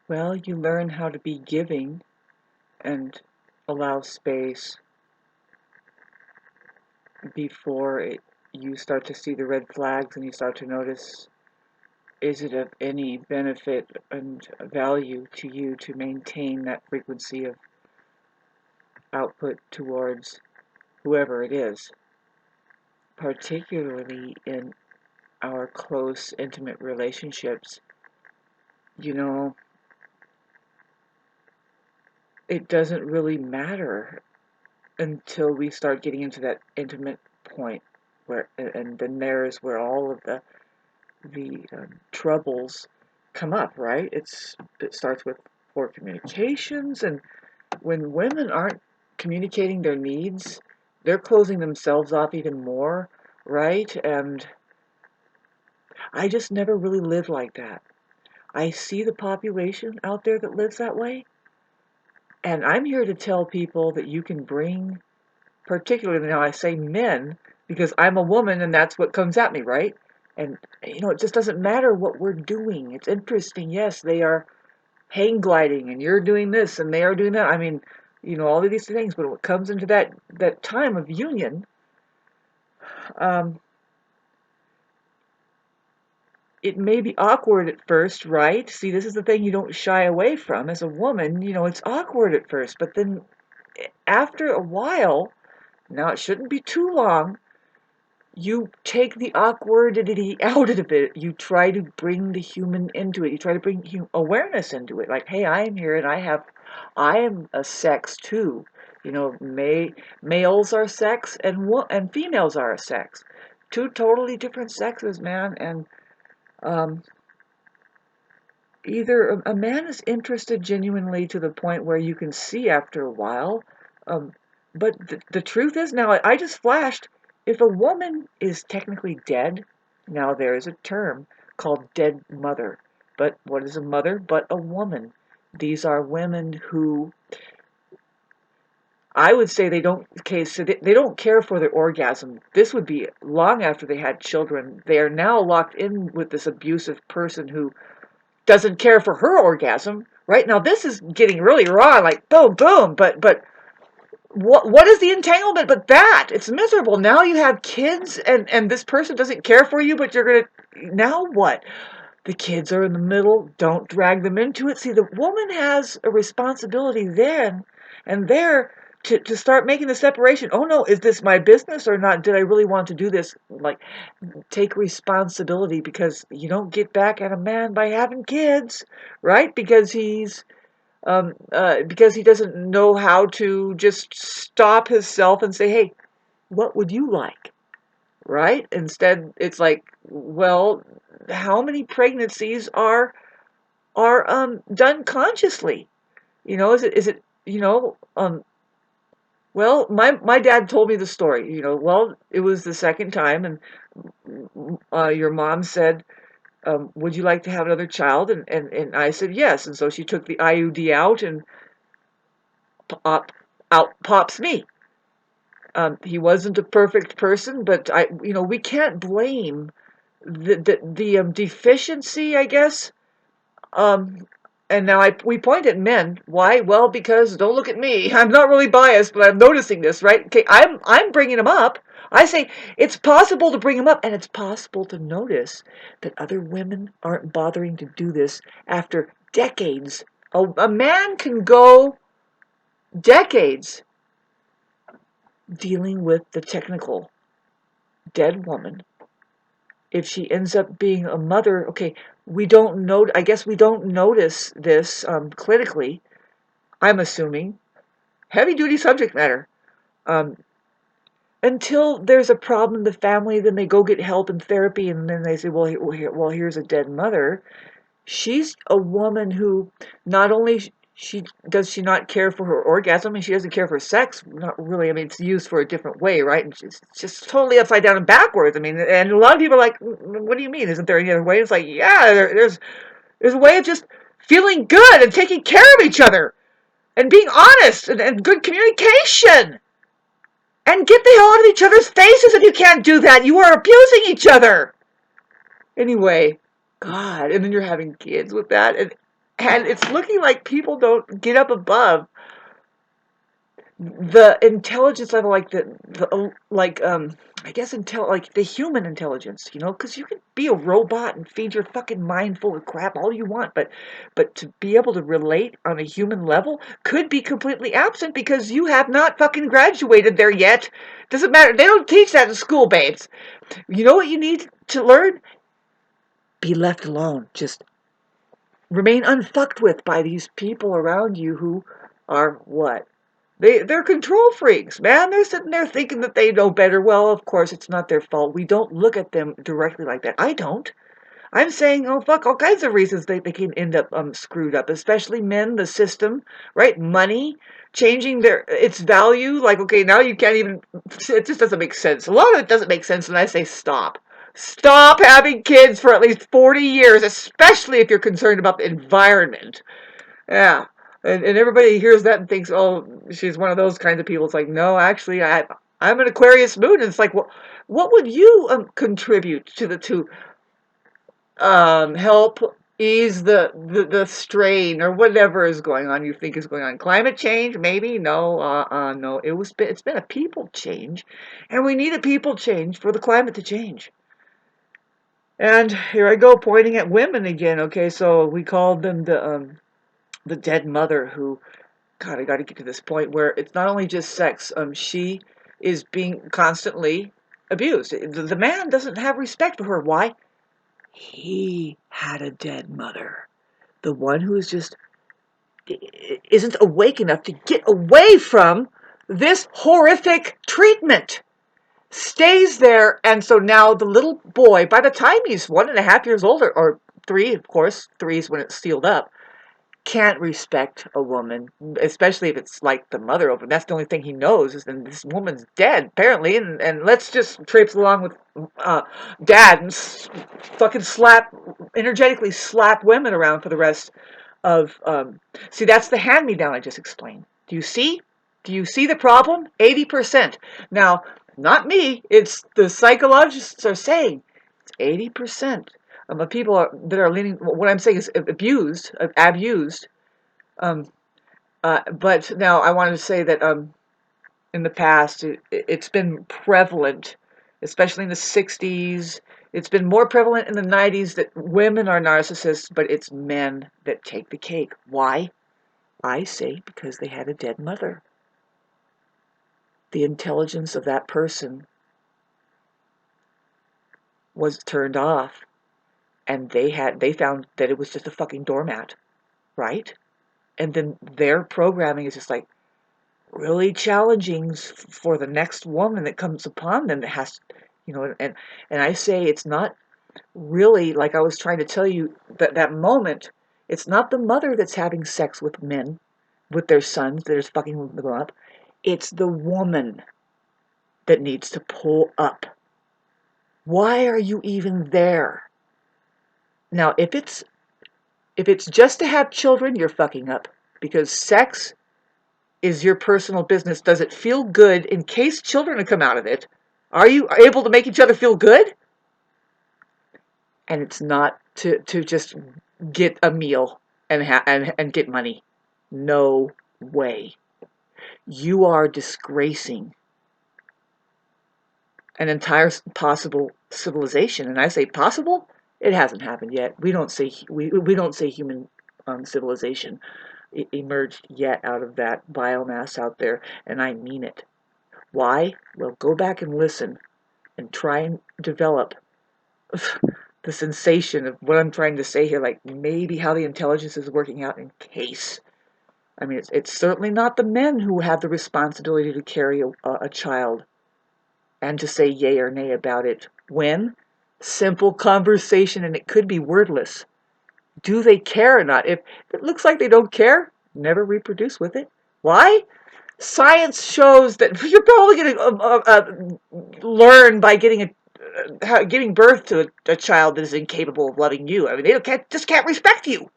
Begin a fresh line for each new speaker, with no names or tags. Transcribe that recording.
Well, you learn how to be giving and allow space before you start to see the red flags and you start to notice, is it of any benefit and value to you to maintain that frequency of output towards whoever it is, particularly in our close, intimate relationships. You know, it doesn't really matter until we start getting into that intimate point where, and then there's where all of the troubles come up, right? It starts with poor communications, and when women aren't communicating their needs, they're closing themselves off even more, right? And I just never really lived like that. I see the population out there that lives that way, and I'm here to tell people that you can bring, particularly now I say men, because I'm a woman and that's what comes at me, right? And, it just doesn't matter what we're doing. It's interesting. Yes, they are hang gliding and you're doing this and they are doing that. I mean, all of these things. But when it comes into that time of union, um, it may be awkward at first, right? See, this is the thing you don't shy away from. As a woman, it's awkward at first. But then after a while, now it shouldn't be too long, you take the awkwardity out of it. You try to bring the human into it. You try to bring awareness into it. Like, hey, I am here and I am a sex too. Males are sex and females are a sex. Two totally different sexes, man. And either a man is interested genuinely to the point where you can see after a while. Um, but the truth is, now I just flashed, if a woman is technically dead, now there is a term called dead mother. But what is a mother but a woman? These are women who, I would say, so they don't care for their orgasm. This would be long after they had children. They are now locked in with this abusive person who doesn't care for her orgasm. Right now, this is getting really raw, like boom, boom. But what is the entanglement but that? It's miserable. Now you have kids, and this person doesn't care for you, but you're gonna, now what? The kids are in the middle. Don't drag them into it. See, the woman has a responsibility then and there to start making the separation. Oh no, is this my business or not? Did I really want to do this? Like, take responsibility, because you don't get back at a man by having kids, right? Because he doesn't know how to just stop himself and say, hey, what would you like? Right? Instead, it's like, well, how many pregnancies are done consciously? Is it well, my dad told me the story. Well, it was the second time, and your mom said, would you like to have another child? And I said yes. And so she took the IUD out, and out pops me. He wasn't a perfect person, but we can't blame the deficiency, I guess. Um, and now we point at men. Why? Well, because don't look at me. I'm not really biased, but I'm noticing this, right? Okay, I'm bringing him up. I say it's possible to bring him up, and it's possible to notice that other women aren't bothering to do this after decades. A man can go decades dealing with the technical dead woman. If she ends up being a mother, okay, I guess we don't notice this clinically, I'm assuming. Heavy duty subject matter. Um, until there's a problem in the family, then they go get help and therapy, and then they say, well, here's a dead mother. She's a woman who not only she not care for her orgasm, and she doesn't care for sex, not really. I mean, it's used for a different way, right? And she's just totally upside down and backwards. I mean, and a lot of people are like, what do you mean? Isn't there any other way? It's like, yeah, there's a way of just feeling good and taking care of each other and being honest and good communication. And get the hell out of each other's faces if you can't do that. You are abusing each other. Anyway, God, and then you're having kids with that. And And it's looking like people don't get up above the intelligence level, like I guess like the human intelligence, because you can be a robot and feed your fucking mind full of crap all you want, but to be able to relate on a human level could be completely absent because you have not fucking graduated there yet. Doesn't matter. They don't teach that in school, babes. You know what you need to learn? Be left alone. Just remain unfucked with by these people around you who are what? They're control freaks, man. They're sitting there thinking that they know better. Well, of course, it's not their fault. We don't look at them directly like that. I don't. I'm saying, oh, fuck, all kinds of reasons they can end up screwed up, especially men, the system, right? Money, changing its value. Like, okay, now you can't even, it just doesn't make sense. A lot of it doesn't make sense, and I say stop. Stop having kids for at least 40 years, especially if you're concerned about the environment. Yeah. And everybody hears that and thinks, oh, she's one of those kinds of people. It's like, no, actually, I'm an Aquarius moon. And it's like, well, what would you contribute to help ease the strain or whatever is going on you think is going on? Climate change? Maybe? No, no. It's been a people change. And we need a people change for the climate to change. And here I go pointing at women again. Okay, so we called them the dead mother who, God, I got to get to this point where it's not only just sex. She is being constantly abused. The man doesn't have respect for her. Why? He had a dead mother. The one who is just isn't awake enough to get away from this horrific treatment. Stays there, and so now the little boy, by the time he's 1.5 years old, or 3, of course, 3 is when it's sealed up, can't respect a woman, especially if it's like the mother of him. That's the only thing he knows is that this woman's dead, apparently, and let's just traipse along with dad and fucking energetically slap women around for the rest of, see, that's the hand-me-down I just explained. Do you see? Do you see the problem? 80%. Now, not me, it's the psychologists are saying it's 80%. The people that are leaning, what I'm saying is abused. But now I wanted to say that in the past it's been prevalent, especially in the 60s. It's been more prevalent in the 90s that women are narcissists, but it's men that take the cake. Why? I say because they had a dead mother. The intelligence of that person was turned off, and they found that it was just a fucking doormat, right? And then their programming is just like really challenging for the next woman that comes upon them that has, and I say it's not really, like I was trying to tell you, that moment, it's not the mother that's having sex with men, with their sons that is fucking them up. It's the woman that needs to pull up. Why are you even there? Now, if it's just to have children, you're fucking up, because sex is your personal business. Does it feel good in case children come out of it? Are you able to make each other feel good? And it's not to just get a meal and get money. No way. You are disgracing an entire possible civilization. And I say possible. It hasn't happened yet. We don't say human civilization emerged yet out of that biomass out there, and I mean it. Why? Well, go back and listen and try and develop the sensation of what I'm trying to say here, like maybe how the intelligence is working out in case. I mean, it's certainly not the men who have the responsibility to carry a child and to say yay or nay about it. When? Simple conversation, and it could be wordless. Do they care or not? If it looks like they don't care, never reproduce with it. Why? Science shows that you're probably going to learn by giving birth to a child that is incapable of loving you. I mean, they just can't respect you.